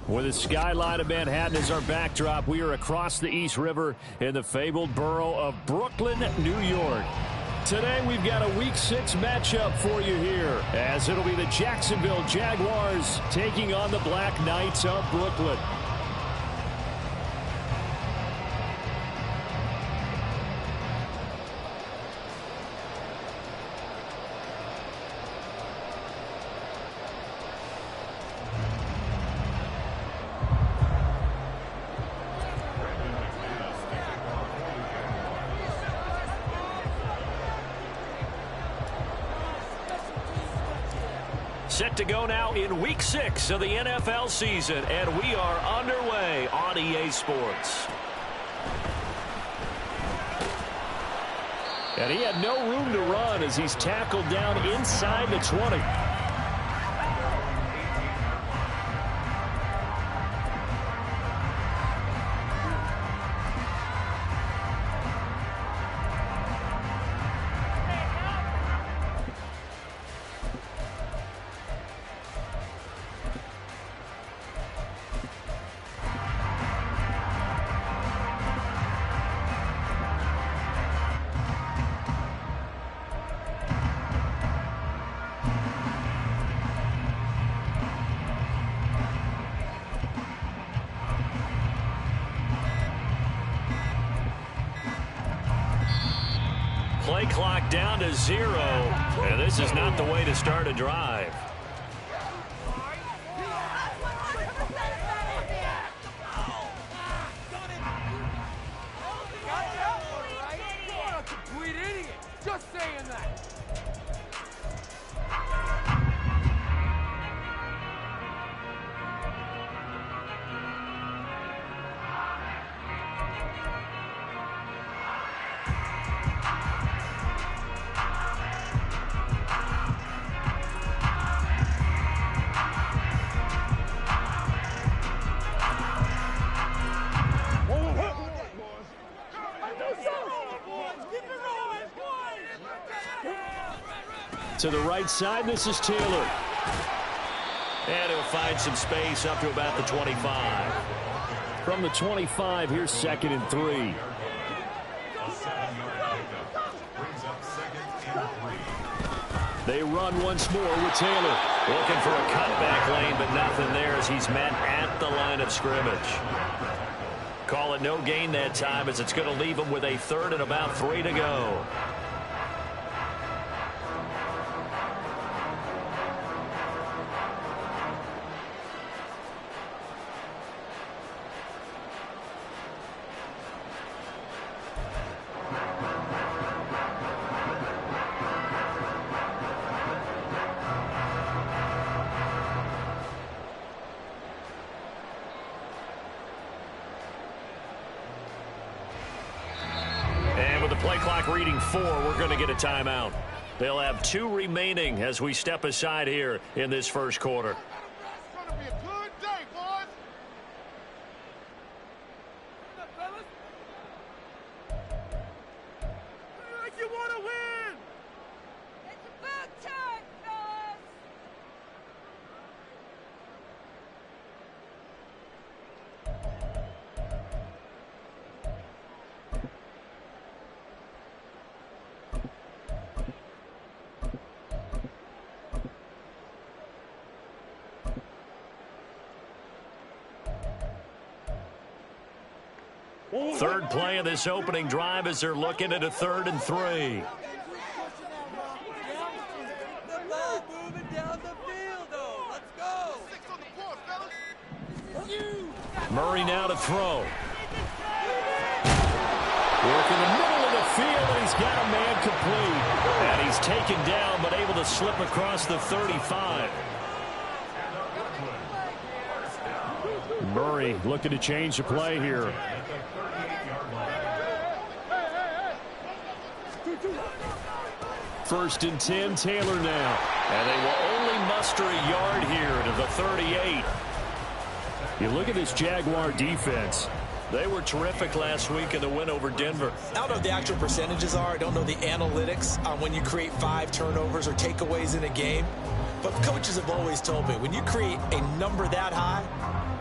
With the skyline of Manhattan as our backdrop, we are across the East River in the fabled borough of Brooklyn, New York. Today, we've got a Week 6 matchup for you here, as it'll be the Jacksonville Jaguars taking on the Black Knights of Brooklyn. Set to go now in Week 6 of the NFL season, and we are underway on EA Sports. And he had no room to run as he's tackled down inside the 20. Play clock down to 0, and this is not the way to start a drive. Just saying that. To the right side, this is Taylor. And he'll find some space up to about the 25. From the 25, here's 2nd and 3. They run once more with Taylor. Looking for a cutback lane, but nothing there as he's met at the line of scrimmage. Call it no gain that time as it's going to leave him with a 3rd and about 3 to go. Play clock reading 4, we're going to get a timeout. They'll have 2 remaining as we step aside here in this first quarter. It's going to be a good day, boys. Like you want to win. It's about time, fellas. Third play of this opening drive as they're looking at a 3rd and 3. Murray now to throw. Work in the middle of the got a man complete. And he's taken down, but able to slip across the 35. Murray looking to change the play here. First and 10, Taylor now. And they will only muster a yard here to the 38. You look at this Jaguar defense. They were terrific last week in the win over Denver. I don't know what the actual percentages are. I don't know the analytics on when you create 5 turnovers or takeaways in a game. But coaches have always told me, when you create a number that high,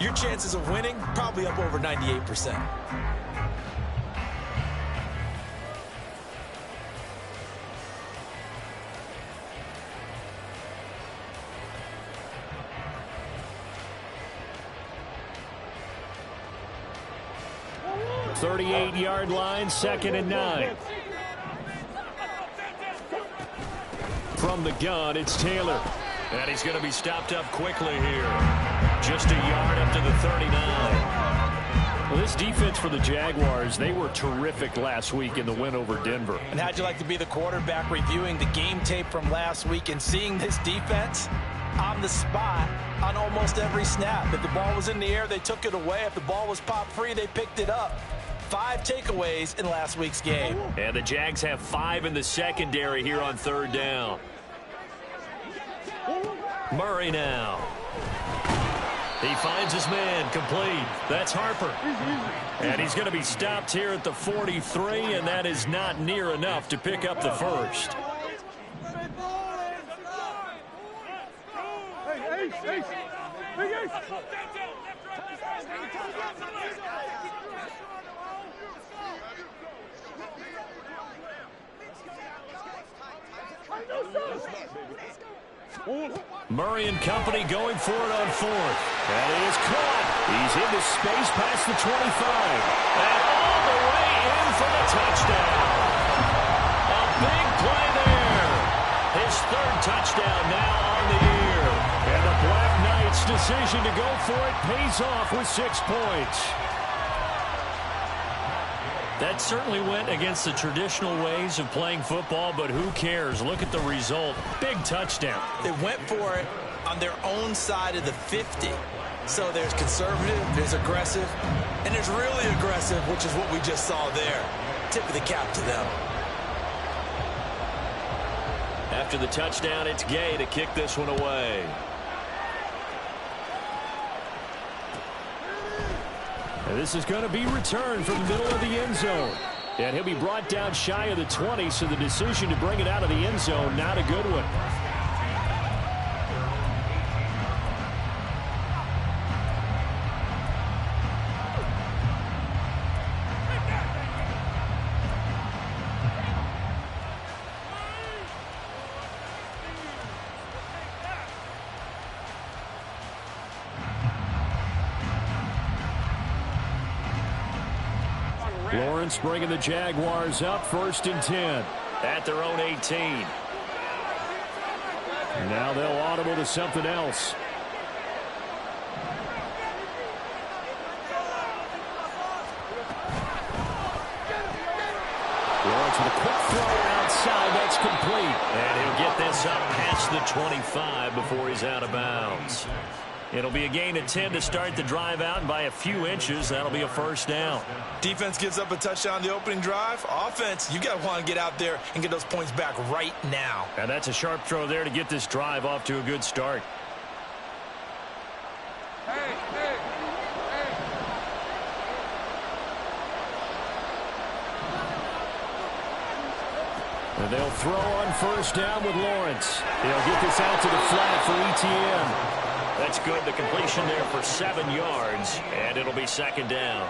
your chances of winning probably up over 98%. .38-yard line, 2nd and 9. From the gun, it's Taylor. And he's going to be stopped up quickly here. Just a yard up to the 39. Well, this defense for the Jaguars, they were terrific last week in the win over Denver. And how'd you like to be the quarterback reviewing the game tape from last week and seeing this defense on the spot on almost every snap? If the ball was in the air, they took it away. If the ball was popped free, they picked it up. 5 takeaways in last week's game. And the Jags have 5 in the secondary here on 3rd down. Murray now. He finds his man complete. That's Harper. And he's going to be stopped here at the 43, and that is not near enough to pick up the first. Murray and company going for it on 4th. And he is caught. He's into space past the 25. And all the way in for the touchdown. A big play there. His 3rd touchdown now on the year. And the Black Knights' decision to go for it pays off with 6 points. That certainly went against the traditional ways of playing football, but who cares? Look at the result. Big touchdown. They went for it on their own side of the 50. So there's conservative, there's aggressive, and there's really aggressive, which is what we just saw there. Tip of the cap to them. After the touchdown, it's Gay to kick this one away. And this is going to be returned from the middle of the end zone. And he'll be brought down shy of the 20, so the decision to bring it out of the end zone, not a good one. Lawrence bringing the Jaguars up, 1st and 10 at their own 18. Now they'll audible to something else. Lawrence with a quick throw outside. That's complete. And he'll get this up past the 25 before he's out of bounds. It'll be a gain of 10 to start the drive out, and by a few inches, that'll be a 1st down. Defense gives up a touchdown the opening drive. Offense, you got to want to get out there and get those points back right now. And that's a sharp throw there to get this drive off to a good start. And they'll throw on 1st down with Lawrence. He'll get this out to the flat for ETN. That's good. The completion there for 7 yards, and it'll be 2nd down.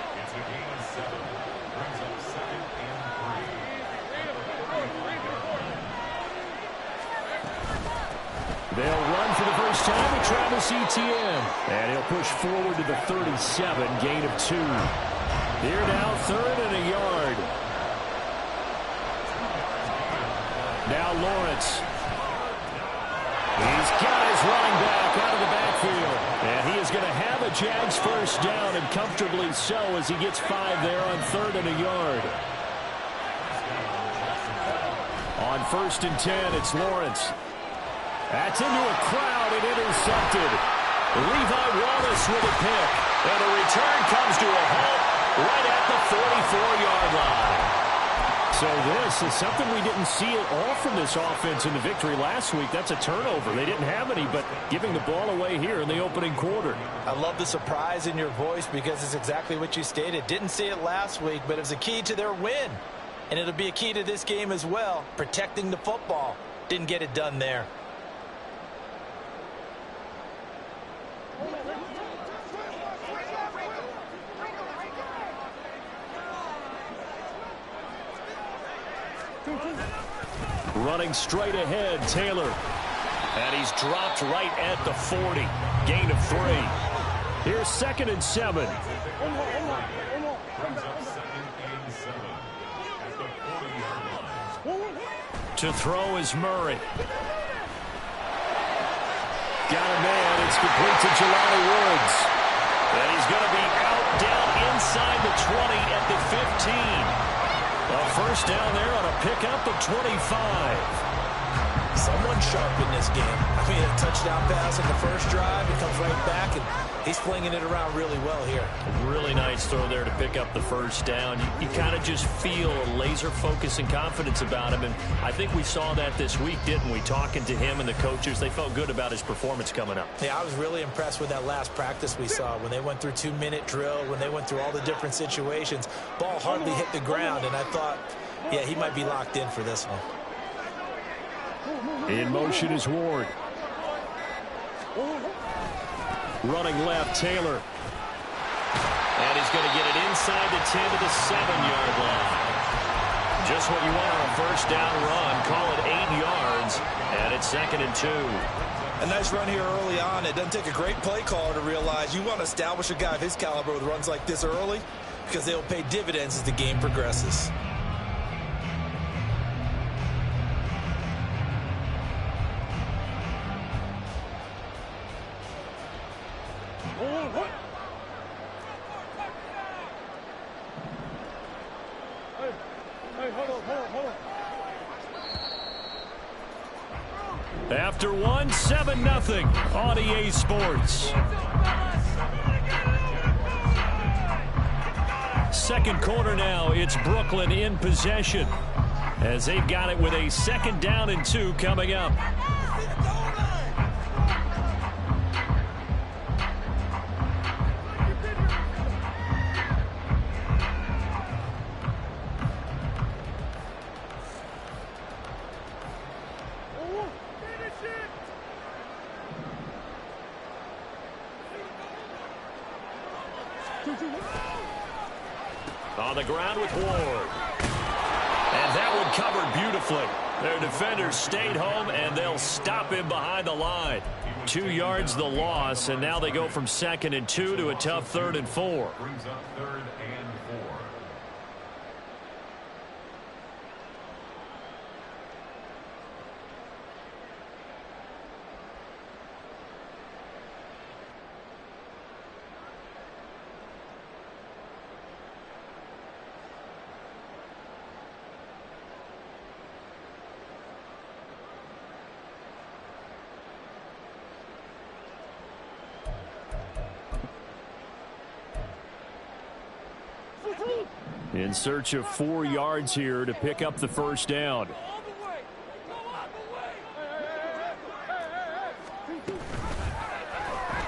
They'll run for the first time with Travis Etienne. And he'll push forward to the 37, gain of 2. Here now, 3rd and a yard. Now Lawrence. He's got his running back out of the backfield. And he is going to have a Jags 1st down, and comfortably so, as he gets 5 there on 3rd and a yard. On 1st and 10, it's Lawrence. That's into a crowd and intercepted. Levi Wallace with a pick. And the return comes to a halt right at the 44-yard line. So this is something we didn't see at all from this offense in the victory last week. That's a turnover. They didn't have any, but giving the ball away here in the opening quarter. I love the surprise in your voice because it's exactly what you stated. Didn't see it last week, but it was a key to their win. And it'll be a key to this game as well, protecting the football. Didn't get it done there. Running straight ahead, Taylor. And he's dropped right at the 40. Gain of 3. Here's 2nd and 7. To throw is Murray. Got a man. It's complete to Jelani Woods. And he's going to be out down inside the 20 at the 15. A first down there on a pickup of 25. Someone sharp in this game. I mean, a touchdown pass in the first drive. He comes right back, and he's flinging it around really well here. Really nice throw there to pick up the first down. You kind of just feel a laser focus and confidence about him, and I think we saw that this week, didn't we? Talking to him and the coaches, they felt good about his performance coming up. Yeah, I was really impressed with that last practice we saw when they went through 2-minute drill, when they went through all the different situations. Ball hardly hit the ground, and I thought, yeah, he might be locked in for this one. In motion is Ward. Running left, Taylor. And he's going to get it inside the 10 to the 7-yard line. Just what you want on a first down run. Call it 8 yards. And it's 2nd and 2. A nice run here early on. It doesn't take a great play caller to realize you want to establish a guy of his caliber with runs like this early because they'll pay dividends as the game progresses. After 1, 7-0 on EA Sports. Second quarter now, it's Brooklyn in possession as they've got it with a 2nd down and 2 coming up. On the ground with Ward. And that one covered beautifully. Their defenders stayed home, and they'll stop him behind the line. 2 yards the loss, and now they go from 2nd and 2 to a tough 3rd and 4. Brings up 3rd and 4. In search of 4 yards here to pick up the first down.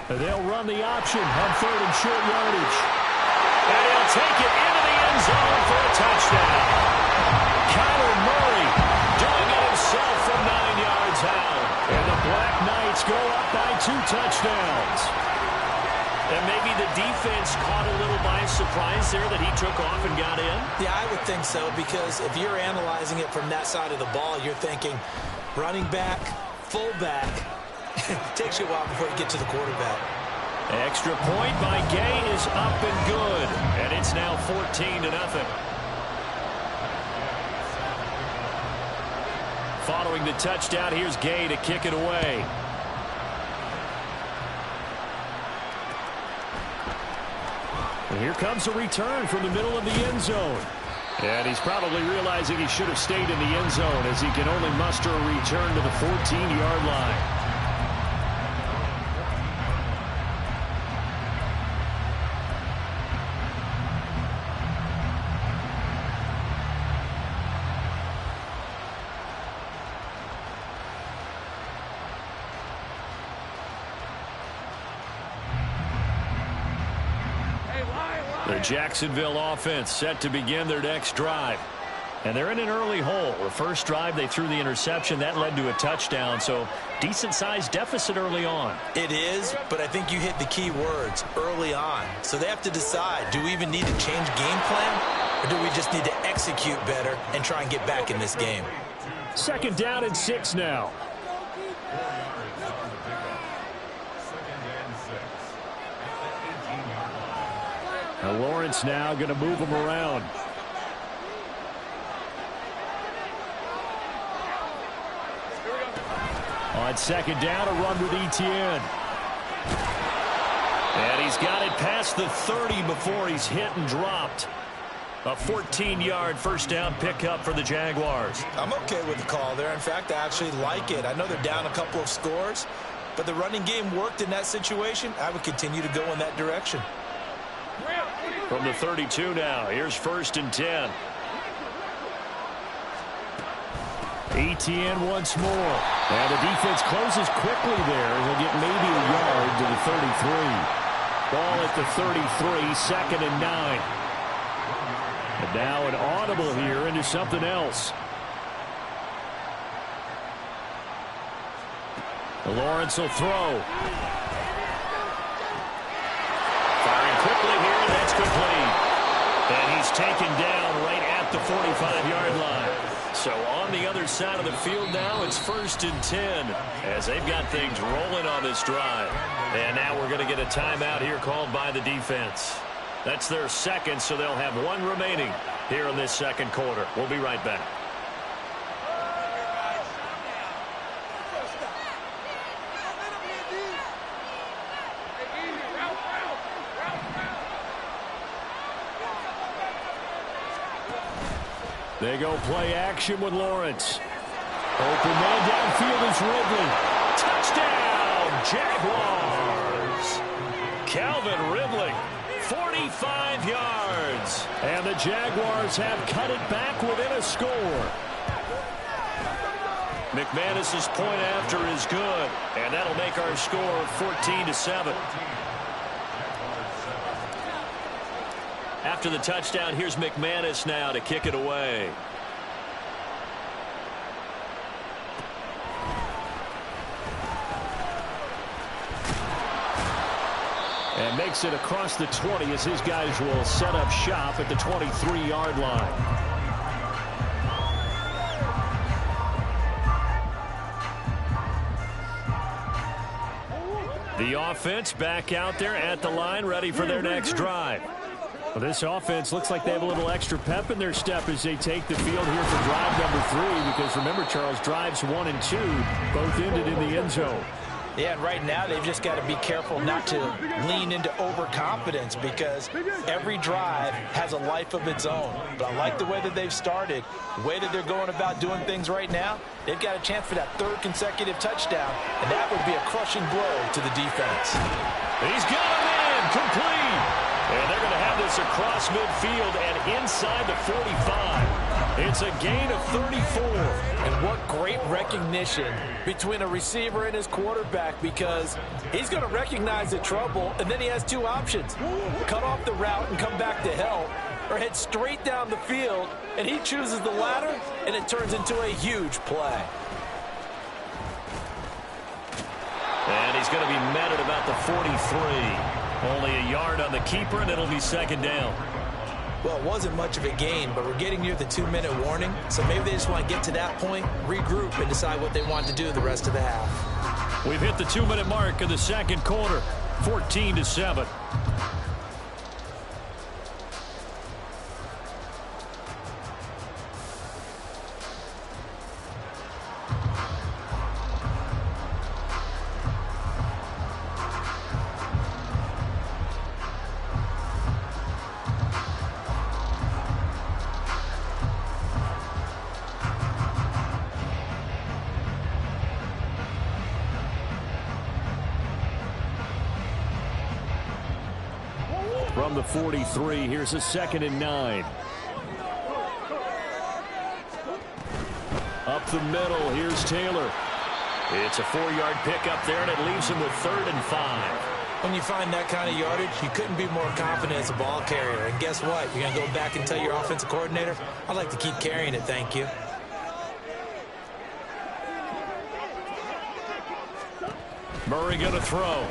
They'll run the option on 3rd and short yardage. And he'll take it into the end zone for a touchdown. Kyler Murray doing it himself from 9 yards out. And the Black Knights go up by 2 touchdowns. And maybe the defense caught a little by surprise there that he took off and got in? Yeah, I would think so, because if you're analyzing it from that side of the ball, you're thinking running back, fullback. It takes you a while before you get to the quarterback. Extra point by Gay is up and good. And it's now 14-0. Following the touchdown, here's Gay to kick it away. And here comes a return from the middle of the end zone. And he's probably realizing he should have stayed in the end zone as he can only muster a return to the 14-yard line. The Jacksonville offense set to begin their next drive. And they're in an early hole. The first drive, they threw the interception. That led to a touchdown, so decent-sized deficit early on. It is, but I think you hit the key words, early on. So they have to decide, do we even need to change game plan, or do we just need to execute better and try and get back in this game? 2nd down and 6 now. Now Lawrence now going to move him around. On 2nd down, a run with Etienne. And he's got it past the 30 before he's hit and dropped. A 14-yard first down pickup for the Jaguars. I'm okay with the call there. In fact, I actually like it. I know they're down a couple of scores, but the running game worked in that situation. I would continue to go in that direction. From the 32 now, here's 1st and 10. Etienne once more. And the defense closes quickly there. He'll get maybe a yard to the 33. Ball at the 33, 2nd and 9. And now an audible here into something else. Lawrence will throw. Firing quickly here, and that's complete. And he's taken down right at the 45-yard line. So on the other side of the field now, it's 1st and 10 as they've got things rolling on this drive. And now we're going to get a timeout here called by the defense. That's their 2nd, so they'll have 1 remaining here in this 2nd quarter. We'll be right back. They go play action with Lawrence. Open man downfield is Ridley. Touchdown, Jaguars. Calvin Ridley, 45 yards. And the Jaguars have cut it back within a score. McManus's point after is good, and that'll make our score 14-7. After the touchdown, here's McManus now to kick it away. And makes it across the 20 as his guys will set up shop at the 23-yard line. The offense back out there at the line, ready for their next drive. Well, this offense looks like they have a little extra pep in their step as they take the field here for drive number 3, because remember, Charles, drives 1 and 2 both ended in the end zone. Yeah, and right now they've just got to be careful not to lean into overconfidence, because every drive has a life of its own. But I like the way that they've started, the way that they're going about doing things right now. They've got a chance for that 3rd consecutive touchdown, and that would be a crushing blow to the defense. He's got him in, complete. And they're going to have this across midfield and inside the 45. It's a gain of 34. And what great recognition between a receiver and his quarterback, because he's going to recognize the trouble, and then he has 2 options. Cut off the route and come back to help, or head straight down the field, and he chooses the latter, and it turns into a huge play. And he's going to be met at about the 43. Only a yard on the keeper, and it'll be 2nd down. Well, it wasn't much of a gain, but we're getting near the 2-minute warning, so maybe they just want to get to that point, regroup, and decide what they want to do the rest of the half. We've hit the 2-minute mark in the 2nd quarter, 14-7. from the 43. Here's a 2nd and 9. Up the middle, here's Taylor. It's a 4-yard pickup there, and it leaves him with 3rd and 5. When you find that kind of yardage, you couldn't be more confident as a ball carrier. And guess what? You're going to go back and tell your offensive coordinator, I'd like to keep carrying it, thank you. Murray going to throw.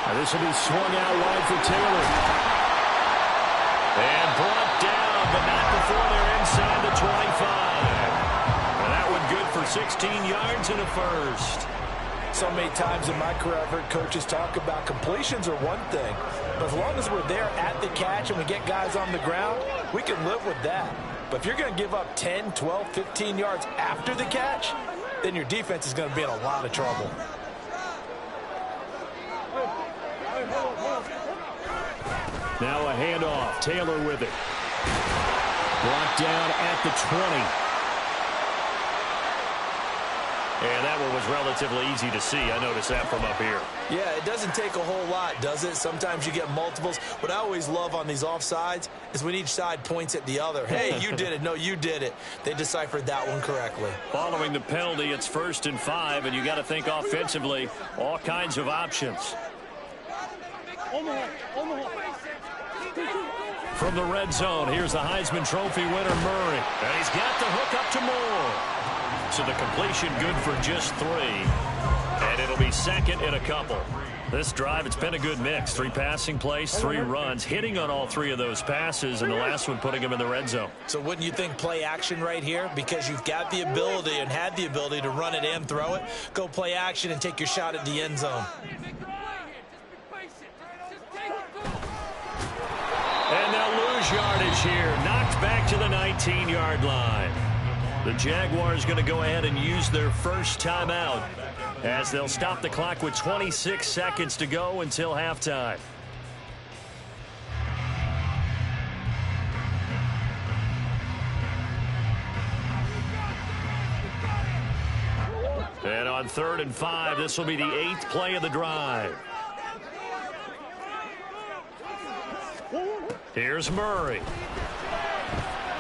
Now this will be swung out wide for Taylor. And brought down, but not before they're inside the 25. And that one good for 16 yards and a first. So many times in my career I've heard coaches talk about completions are one thing, but as long as we're there at the catch and we get guys on the ground, we can live with that. But if you're going to give up 10, 12, 15 yards after the catch, then your defense is going to be in a lot of trouble. Now a handoff. Taylor with it. Brought down at the 20. And that one was relatively easy to see. I noticed that from up here. Yeah, it doesn't take a whole lot, does it? Sometimes you get multiples. What I always love on these offsides is when each side points at the other. Hey, you did it. No, you did it. They deciphered that one correctly. Following the penalty, it's 1st and 5, and you got to think offensively, all kinds of options. From the red zone, here's the Heisman Trophy winner, Murray. And he's got the hook up to Moore. So the completion good for just 3. And it'll be 2nd and a couple. This drive, it's been a good mix. 3 passing plays, 3 runs, hitting on all 3 of those passes, and the last one putting him in the red zone. So wouldn't you think play action right here? Because you've got the ability and had the ability to run it and throw it. Go play action and take your shot at the end zone. And they'll lose yardage here. Knocked back to the 19-yard line. The Jaguars going to go ahead and use their first timeout as they'll stop the clock with 26 seconds to go until halftime. And on 3rd and 5, this will be the 8th play of the drive. Here's Murray.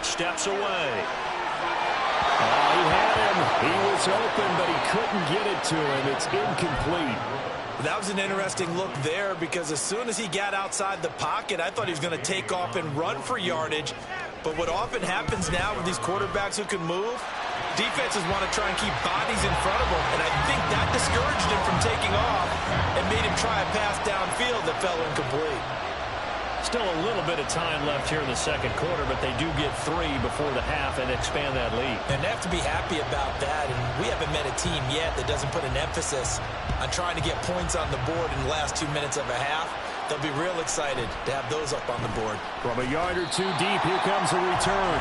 Steps away. He had him. He was open, but he couldn't get it to him. It's incomplete. That was an interesting look there because as soon as he got outside the pocket, I thought he was going to take off and run for yardage. But what often happens now with these quarterbacks who can move, defenses want to try and keep bodies in front of them. And I think that discouraged him from taking off and made him try a pass downfield that fell incomplete. Still a little bit of time left here in the second quarter, but they do get 3 before the half and expand that lead. And they have to be happy about that. And we haven't met a team yet that doesn't put an emphasis on trying to get points on the board in the last 2 minutes of a half. They'll be real excited to have those up on the board. From a yard or 2 deep, here comes a return.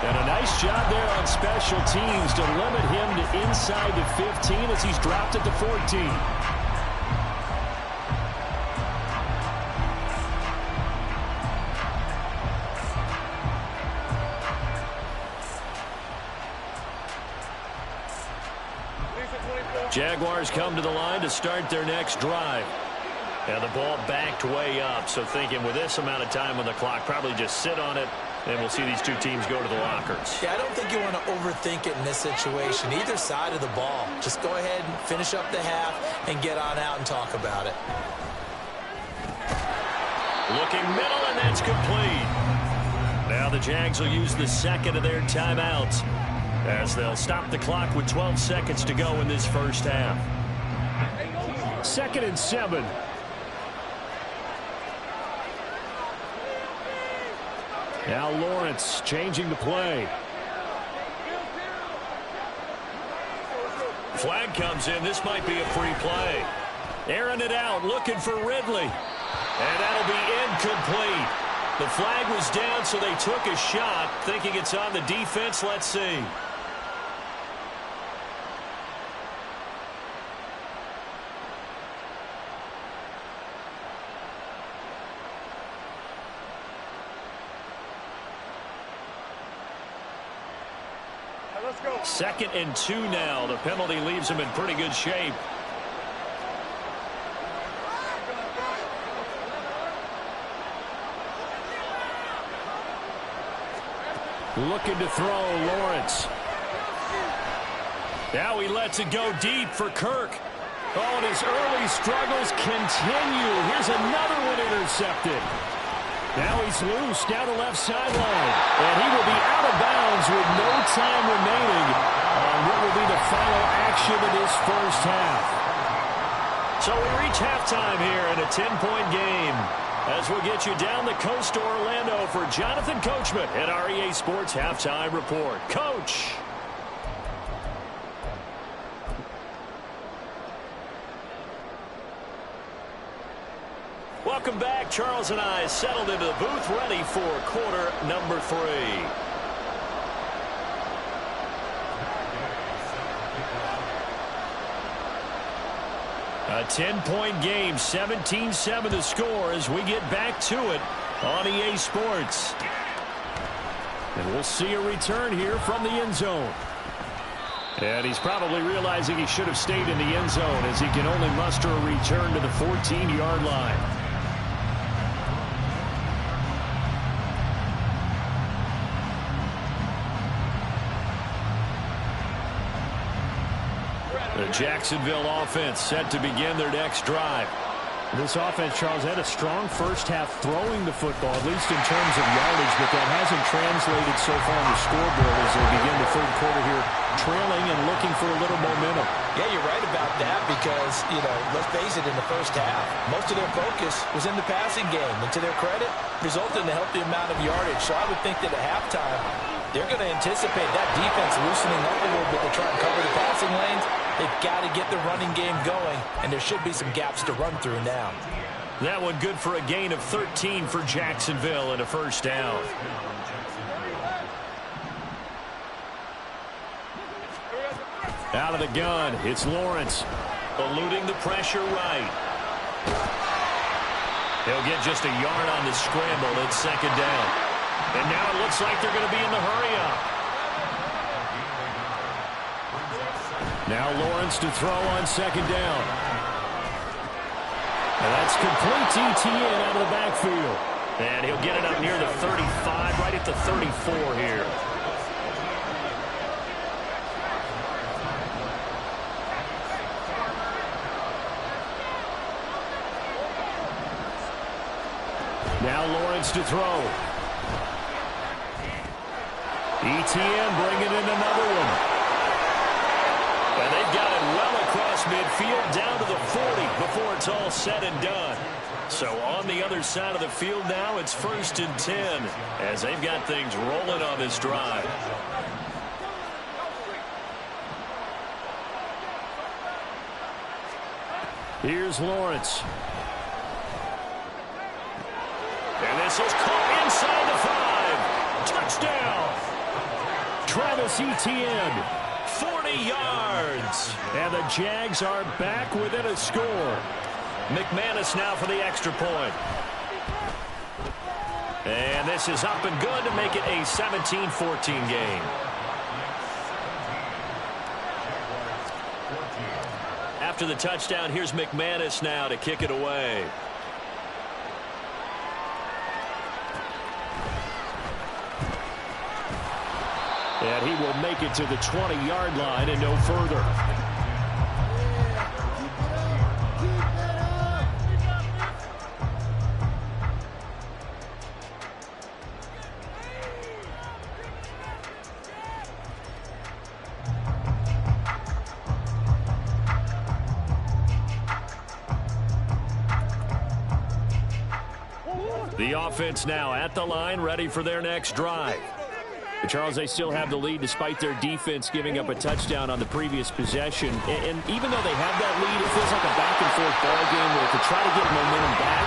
And a nice job there on special teams to limit him to inside the 15 as he's dropped at the 14. Jaguars come to the line to start their next drive. And the ball backed way up, so thinking with this amount of time on the clock, probably just sit on it, and we'll see these 2 teams go to the lockers. Yeah, I don't think you want to overthink it in this situation. Either side of the ball. Just go ahead and finish up the half and get on out and talk about it. Looking middle, and that's complete. Now the Jags will use the 2nd of their timeouts as they'll stop the clock with 12 seconds to go in this first half. 2nd and 7. Now Lawrence changing the play. Flag comes in. This might be a free play. Airing it out, looking for Ridley. And that'll be incomplete. The flag was down, so they took a shot, thinking it's on the defense. Let's see. Let's go. 2nd and 2 now. The penalty leaves him in pretty good shape. Looking to throw, Lawrence. Now he lets it go deep for Kirk. Oh, and his early struggles continue. Here's another one intercepted. Now he's loose down the left sideline. And he will be out of bounds with no time remaining on what will be the final action of this first half. So we reach halftime here in a 10-point game. As we'll get you down the coast to Orlando for Jonathan Coachman at our EA Sports Halftime Report. Coach. Welcome back. Charles and I settled into the booth ready for quarter number 3. A 10-point game, 17-7 the score as we get back to it on EA Sports. And we'll see a return here from the end zone. And he's probably realizing he should have stayed in the end zone as he can only muster a return to the 14-yard line. The Jacksonville offense set to begin their next drive. This offense, Charles, had a strong first half throwing the football, at least in terms of yardage, but that hasn't translated so far on the scoreboard as they begin the third quarter here, trailing and looking for a little momentum. Yeah, you're right about that because, let's face it, in the first half, most of their focus was in the passing game. And to their credit, resulted in a healthy amount of yardage. So I would think that at halftime, they're going to anticipate that defense loosening up a little bit to try and cover the passing lanes. They've got to get the running game going, and there should be some gaps to run through now. That one good for a gain of 13 for Jacksonville and a first down. Out of the gun, it's Lawrence. Eluding the pressure right. He'll get just a yard on the scramble. It's second down. And now it looks like they're going to be in the hurry-up. Now Lawrence to throw on second down. And that's complete to Etienne out of the backfield. And he'll get it up near the 35, right at the 34 here. Now Lawrence to throw. Etienne bringing in another one. And they've got it well across midfield down to the 40 before it's all said and done. So on the other side of the field now, it's 1st and 10 as they've got things rolling on this drive. Here's Lawrence. And this is caught inside the 5. Touchdown. Travis Etienne. 40 yards. And the Jags are back within a score. McManus now for the extra point. And this is up and good to make it a 17-14 game. After the touchdown, here's McManus now to kick it away. And he will make it to the 20-yard line and no further. The offense now at the line, ready for their next drive. But Charles, they still have the lead despite their defense giving up a touchdown on the previous possession. And even though they have that lead, it feels like a back-and-forth ball game where to try to get momentum back,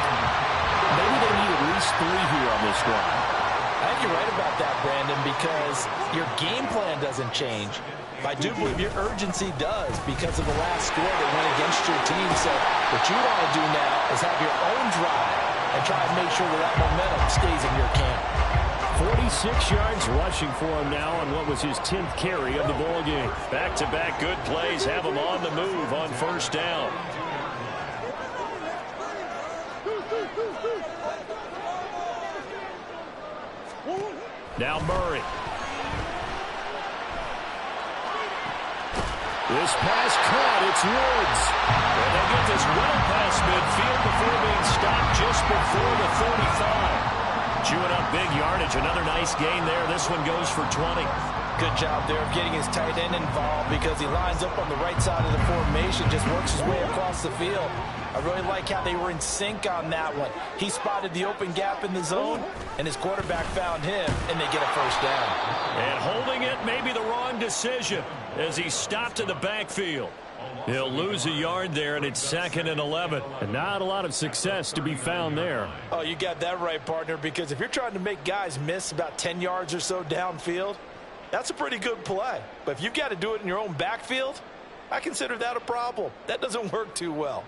maybe they need at least 3 here on this drive. I think you're right about that, Brandon, because your game plan doesn't change. I do believe your urgency does because of the last score that went against your team. So what you want to do now is have your own drive and try and make sure that momentum stays in your camp. 46 yards rushing for him now on what was his 10th carry of the ball game. Back-to-back good plays have him on the move on first down. Now Murray. This pass caught. It's Woods. And they get this well past midfield before being stopped just before the 35. Chewing up big yardage. Another nice gain there. This one goes for 20. Good job there of getting his tight end involved because he lines up on the right side of the formation, just works his way across the field. I really like how they were in sync on that one. He spotted the open gap in the zone, and his quarterback found him, and they get a first down. And holding it may be the wrong decision as he stopped in the backfield. He'll lose a yard there, and it's 2nd and 11. And not a lot of success to be found there. Oh, you got that right, partner, because if you're trying to make guys miss about 10 yards or so downfield, that's a pretty good play. But if you've got to do it in your own backfield, I consider that a problem. That doesn't work too well.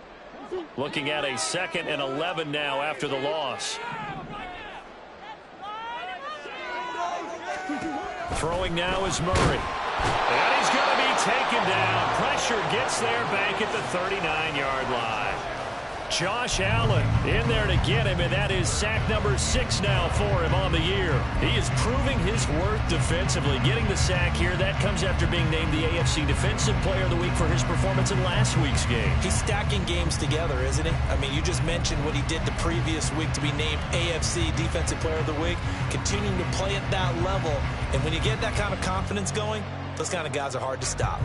Looking at a 2nd and 11 now after the loss. Throwing now is Murray. And he's going to be taken down. Pressure gets there back at the 39-yard line. Josh Allen in there to get him, and that is sack number 6 now for him on the year. He is proving his worth defensively. Getting the sack here, that comes after being named the AFC Defensive Player of the Week for his performance in last week's game. He's stacking games together, isn't he? I mean, you just mentioned what he did the previous week to be named AFC Defensive Player of the Week, continuing to play at that level. And when you get that kind of confidence going, those kind of guys are hard to stop.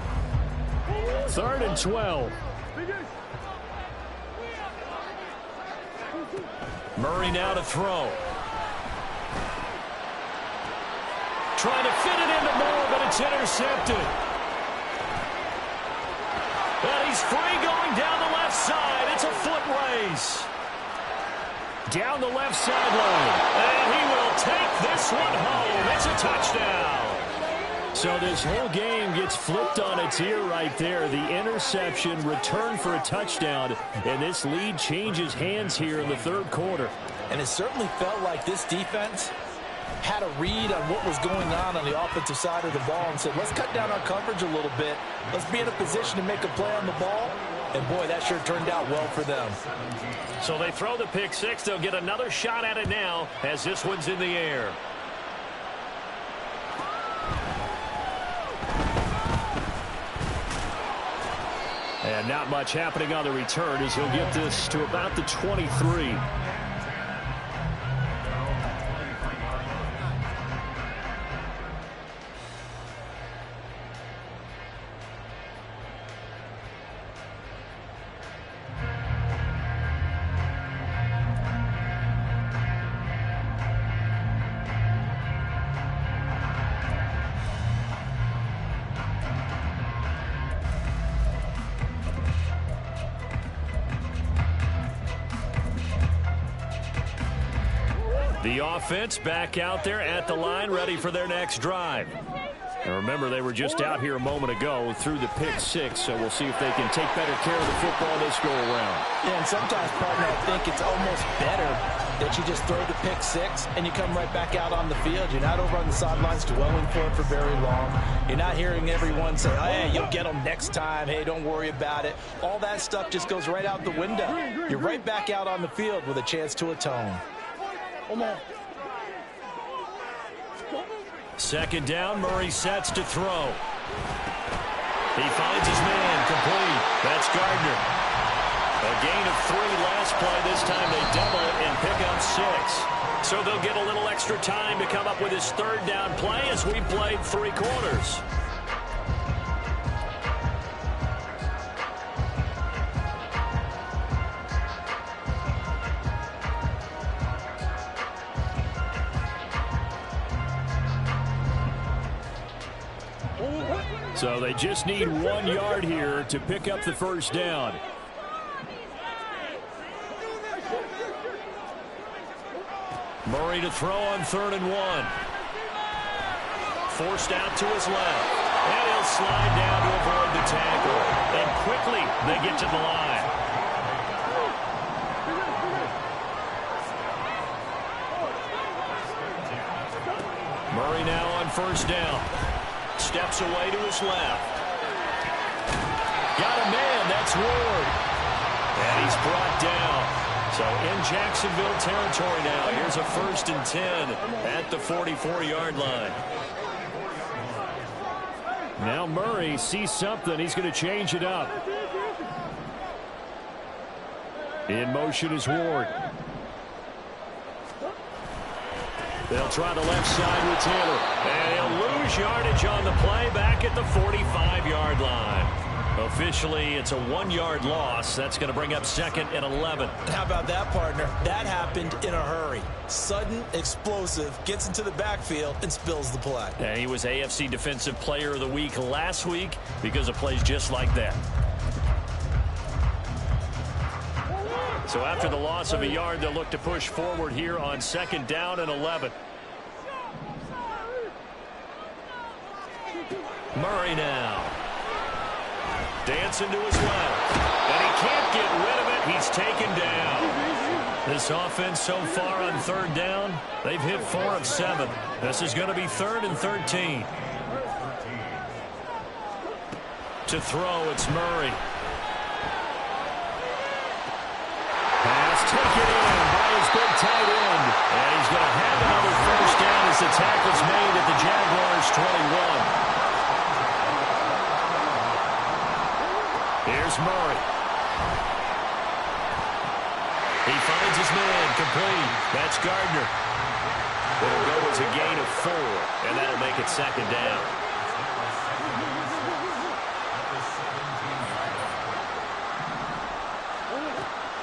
3rd and 12. Murray now to throw. Trying to fit it into Moore, but it's intercepted. And he's free going down the left side. It's a foot race. Down the left sideline. And he will take this one home. It's a touchdown. So this whole game gets flipped on its ear right there. The interception, return for a touchdown, and this lead changes hands here in the 3rd quarter. And it certainly felt like this defense had a read on what was going on the offensive side of the ball and said, let's cut down our coverage a little bit. Let's be in a position to make a play on the ball. And, boy, that sure turned out well for them. So they throw the pick 6. They'll get another shot at it now as this one's in the air. And not much happening on the return as he'll get this to about the 23. The offense back out there at the line, ready for their next drive. And remember, they were just out here a moment ago through the pick 6, so we'll see if they can take better care of the football this go-around. Yeah, and sometimes, partner, I think it's almost better that you just throw the pick 6 and you come right back out on the field. You're not over on the sidelines dwelling for it for very long. You're not hearing everyone say, oh, hey, you'll get them next time. Hey, don't worry about it. All that stuff just goes right out the window. You're right back out on the field with a chance to atone. 2nd down, Murray sets to throw. He finds his man, complete. That's Gardner. A gain of 3 last play. This time they double it and pick up 6. So they'll get a little extra time to come up with his 3rd down play as we played 3 quarters. So they just need 1 yard here to pick up the 1st down. Murray to throw on 3rd and 1. Forced out to his left. And he'll slide down to avoid the tackle. And quickly they get to the line. Murray now on 1st down. Steps away to his left. Got a man. That's Ward. And he's brought down. So in Jacksonville territory now. Here's a 1st and 10 at the 44-yard line. Now Murray sees something. He's going to change it up. In motion is Ward. They'll try the left side with Taylor. And he'll lose yardage on the play back at the 45-yard line. Officially, it's a 1-yard loss. That's going to bring up 2nd and 11. How about that, partner? That happened in a hurry. Sudden, explosive, gets into the backfield, and spills the play. And he was AFC Defensive Player of the Week last week because of plays just like that. So after the loss of a yard, they'll look to push forward here on 2nd down and 11. Murray now. Dancing to his left. And he can't get rid of it. He's taken down. This offense so far on 3rd down, they've hit 4 of 7. This is going to be 3rd and 13. To throw, it's Murray. Pass taken in by his big tight end. And he's going to have another 1st down as the tackle's made at the Jaguars' 21. Here's Murray. He finds his man complete. That's Gardner. It'll go as a gain of 4, and that'll make it 2nd down.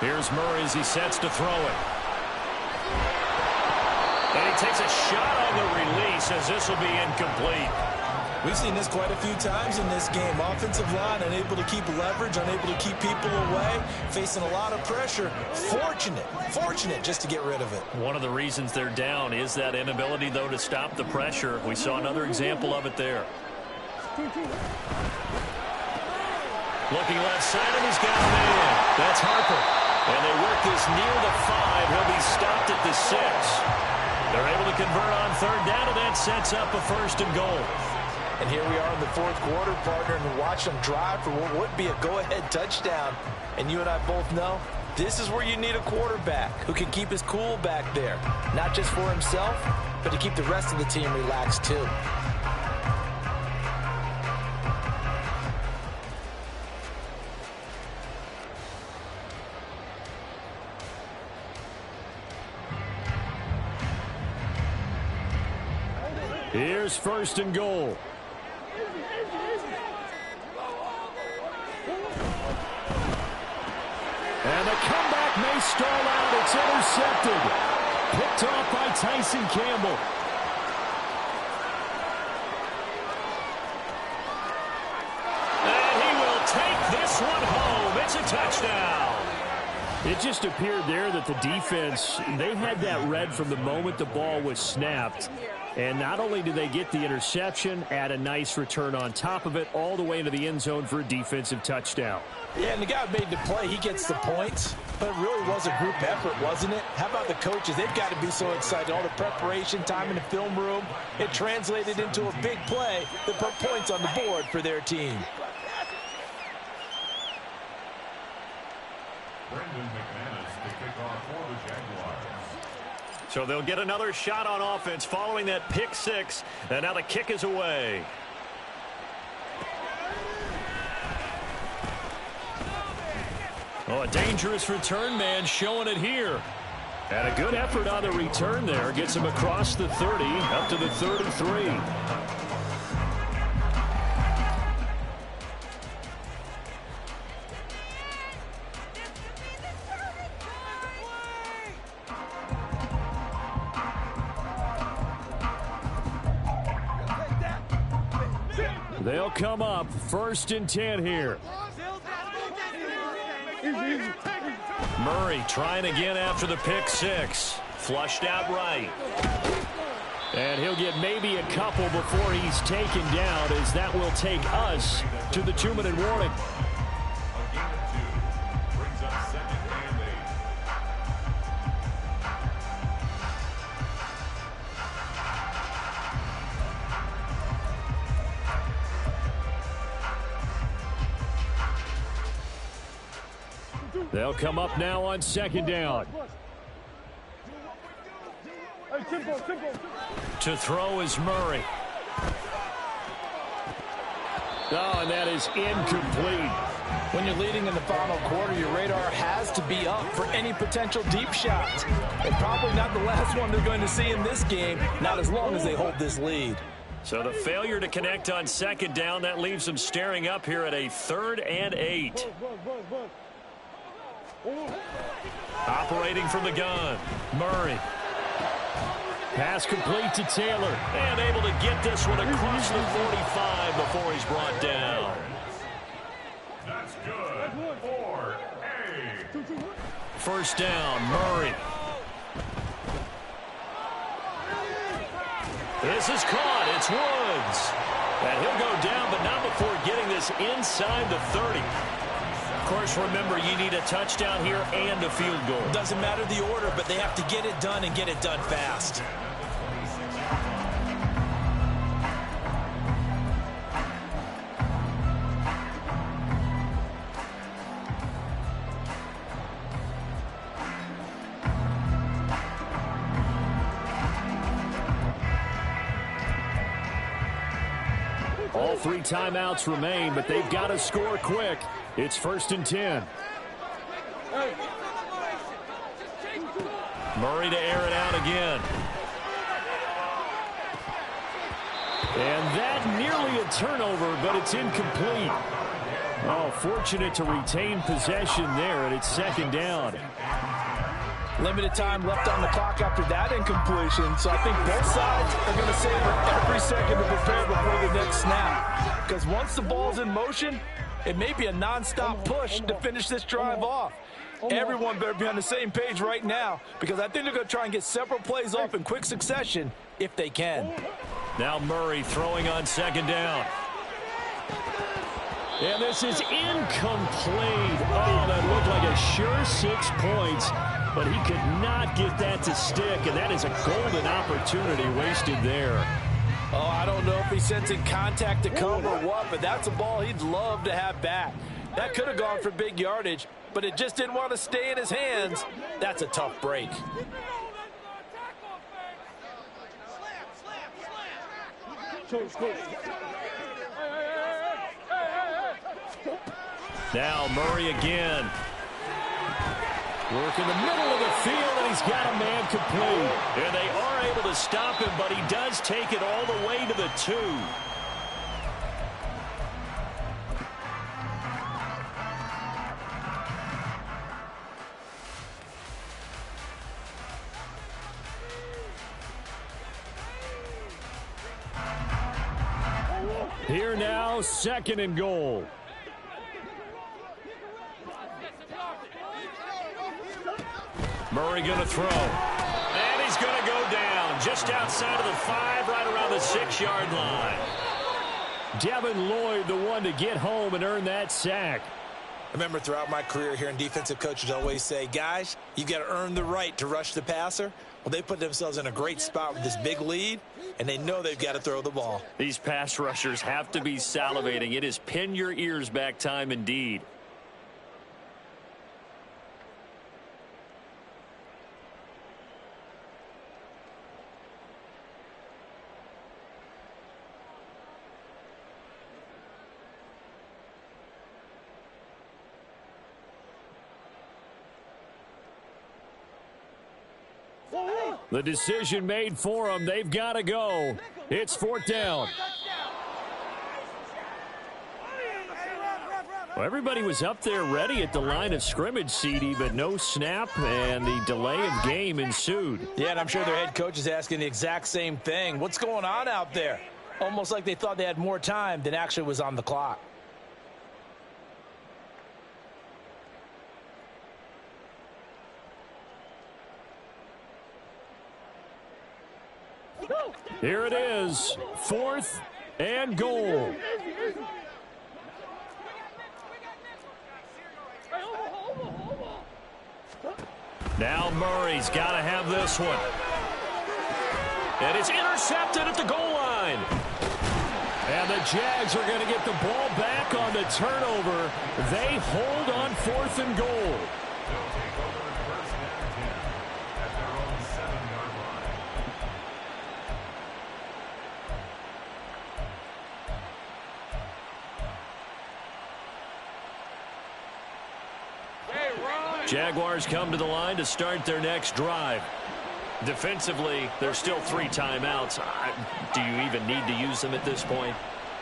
Here's Murray as he sets to throw it. And he takes a shot on the release as this will be incomplete. We've seen this quite a few times in this game. Offensive line unable to keep leverage, unable to keep people away, facing a lot of pressure. Fortunate just to get rid of it. One of the reasons they're down is that inability, though, to stop the pressure. We saw another example of it there. Looking left side, and he's got a man. That's Harper. And they work this near the 5. He'll be stopped at the 6. They're able to convert on 3rd down, and that sets up a 1st and goal. And here we are in the 4th quarter, partner, and watch them drive for what would be a go-ahead touchdown. And you and I both know this is where you need a quarterback who can keep his cool back there. Not just for himself, but to keep the rest of the team relaxed too. Here's 1st and goal. And the comeback may stall out. It's intercepted. Picked off by Tyson Campbell. And he will take this one home. It's a touchdown. It just appeared there that the defense, they had that read from the moment the ball was snapped. And not only do they get the interception, add a nice return on top of it, all the way into the end zone for a defensive touchdown. Yeah, and the guy made the play. He gets the points. But it really was a group effort, wasn't it? How about the coaches? They've got to be so excited. All the preparation time in the film room, it translated into a big play that put points on the board for their team. So they'll get another shot on offense following that pick 6. And now the kick is away. Oh, a dangerous return man showing it here. And a good effort on the return there. Gets him across the 30 up to the 33. They'll come up 1st and 10 here. Murray trying again after the pick 6. Flushed out right. And he'll get maybe a couple before he's taken down, as that will take us to the 2-minute warning. They'll come up now on second down. To throw is Murray. Oh, and that is incomplete. When you're leading in the final quarter, your radar has to be up for any potential deep shots. And probably not the last one they're going to see in this game, not as long as they hold this lead. So the failure to connect on second down, that leaves them staring up here at a 3rd and 8. Operating from the gun, Murray. Pass complete to Taylor, and able to get this one across the 45 before he's brought down. That's good. 4-8. First down, Murray. This is caught. It's Woods. And he'll go down, but not before getting this inside the 30. Of course, remember, you need a touchdown here and a field goal. Doesn't matter the order, but they have to get it done and get it done fast. All 3 timeouts remain, but they've got to score quick. It's 1st and 10. Murray to air it out again. And that nearly a turnover, but it's incomplete. Oh, fortunate to retain possession there, and it's 2nd down. Limited time left on the clock after that incompletion, so I think both sides are going to savor every second to prepare before the next snap. Because once the ball's in motion, it may be a nonstop push to finish this drive off. Everyone better be on the same page right now, because I think they're going to try and get several plays off in quick succession if they can. Now Murray throwing on 2nd down. And this is incomplete. Oh, that looked like a sure 6 points. But he could not get that to stick, and that is a golden opportunity wasted there. Oh, I don't know if he's sensing contact to come or what, but that's a ball he'd love to have back. That could have gone for big yardage, but it just didn't want to stay in his hands. That's a tough break. Now Murray again. Work in the middle of the field, and he's got a man complete. And they are able to stop him, but he does take it all the way to the 2. Here now, 2nd and goal. Murray going to throw. And he's going to go down just outside of the 5, right around the 6-yard line. Devin Lloyd, the one to get home and earn that sack. Remember, throughout my career here in defensive coaches always say, guys, you got to earn the right to rush the passer. Well, they put themselves in a great spot with this big lead, and they know they've got to throw the ball. These pass rushers have to be salivating. It is pin your ears back time indeed. The decision made for them. They've got to go. It's 4th down. Well, everybody was up there ready at the line of scrimmage, CD, but no snap, and the delay of game ensued. Yeah, and I'm sure their head coach is asking the exact same thing. What's going on out there? Almost like they thought they had more time than actually was on the clock. Here it is, 4th and goal. Now Murray's got to have this one. And it's intercepted at the goal line. And And the Jags are going to get the ball back on the turnover. They hold on 4th and goal. They'll take over first and 10 at their own 7-yard line. Jaguars come to the line to start their next drive. Defensively, there's still 3 timeouts. Do you even need to use them at this point?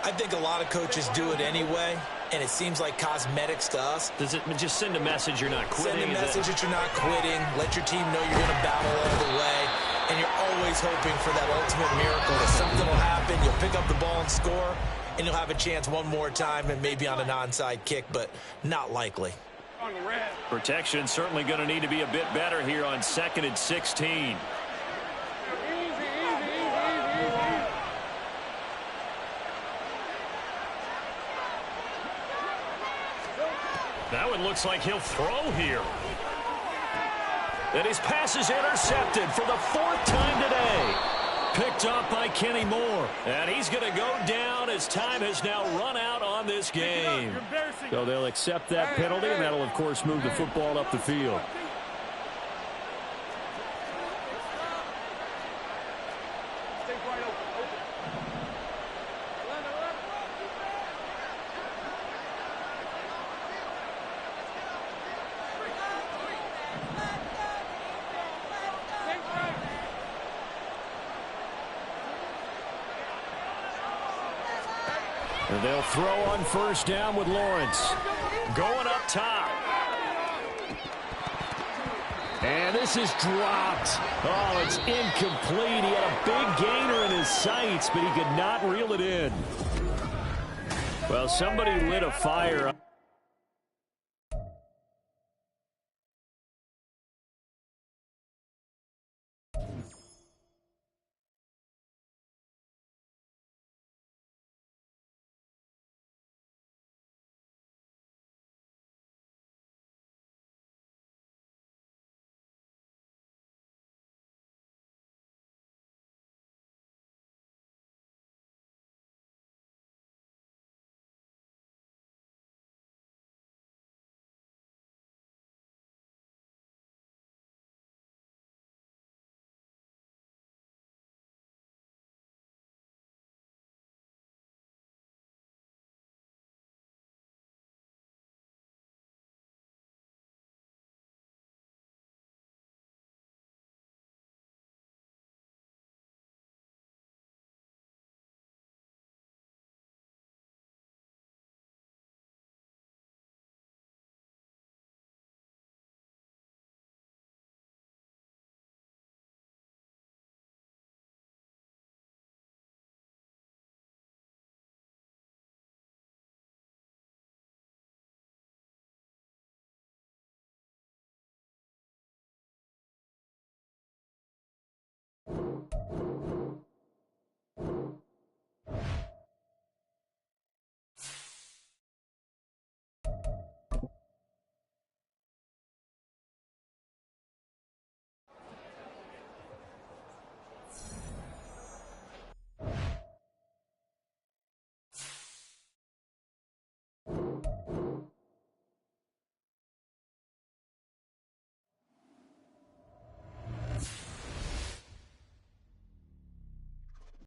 I think a lot of coaches do it anyway, and it seems like cosmetics to us. Does it just send a message you're not quitting? Send a message that you're not quitting. Let your team know you're going to battle all the way, and you're always hoping for that ultimate miracle that something will happen. You'll pick up the ball and score, and you'll have a chance one more time, and maybe on an onside kick, but not likely. Protection certainly going to need to be a bit better here on 2nd and 16. That one looks like he'll throw here. And his pass is intercepted for the 4th time today. Picked up by Kenny Moore. And he's going to go down as time has now run out on this game. So they'll accept that penalty, and that'll, of course, move the football up the field. And they'll throw on 1st down with Lawrence. Going up top. And this is dropped. Oh, it's incomplete. He had a big gainer in his sights, but he could not reel it in. Well, somebody lit a fire.